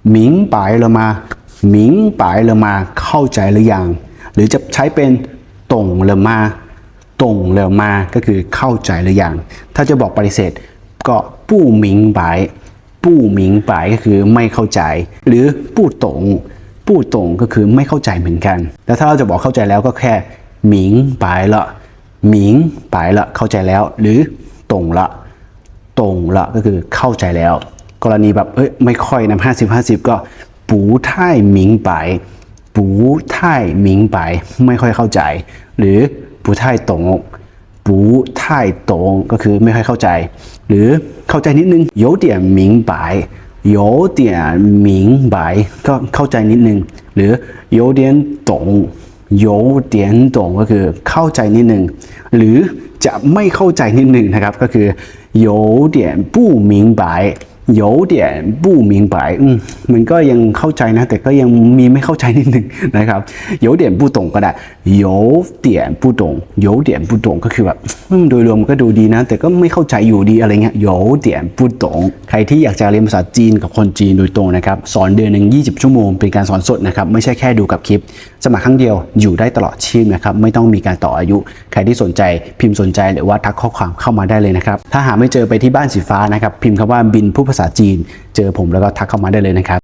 明白了吗明白了吗เข้าใจหรือยังหรือจะใช้เป็น懂了吗懂了吗ก็คือเข้าใจหรือยังถ้าจะบอกปฏิเสธก็不明白不明白ก็คือไม่เข้าใจหรือ不懂不懂ก็คือไม่เข้าใจเหมือนกันแล้วถ้าเราจะบอกเข้าใจแล้วก็แค่明白了明白了เข้าใจแล้วหรือ懂了懂了ก็คือเข้าใจแล้วกรณีแบบไม่ค่อยนะ50-50ก็不太明白不太明白ไม่ค่อยเข้าใจหรือ不太懂不太懂ก็คือไม่ค่อยเข้าใจหรือเข้าใจนิดนึง有点明白有点明白ก็เข้าใจนิดนึงหรือ有点懂有点懂ก็คือเข้าใจนิดนึงหรือจะไม่เข้าใจนิดนึงนะครับก็คือ有点不明白有点不明白มันก็ยังเข้าใจนะแต่ก็ยังมีไม่เข้าใจนิดนึงนะครับ有点不懂ก็ได้有点不懂有点不懂ก็คือแบบโดยรวมก็ดูดีนะแต่ก็ไม่เข้าใจอยู่ดีอะไรเงี้ย有点不懂ใครที่อยากจะเรียนภาษาจีนกับคนจีนโดยตรงนะครับสอนเดือนหนึ่ง20 ชั่วโมงเป็นการสอนสดนะครับไม่ใช่แค่ดูกับคลิปสมัครครั้งเดียวอยู่ได้ตลอดชีพนะครับไม่ต้องมีการต่ออายุใครที่สนใจพิมพ์สนใจหรือว่าทักข้อความเข้ามาได้เลยนะครับถ้าหาไม่เจอไปที่บ้านสีฟ้านะครับพิมพ์คำว่าบินผู้ภาษาจีนเจอผมแล้วก็ทักเข้ามาได้เลยนะครับ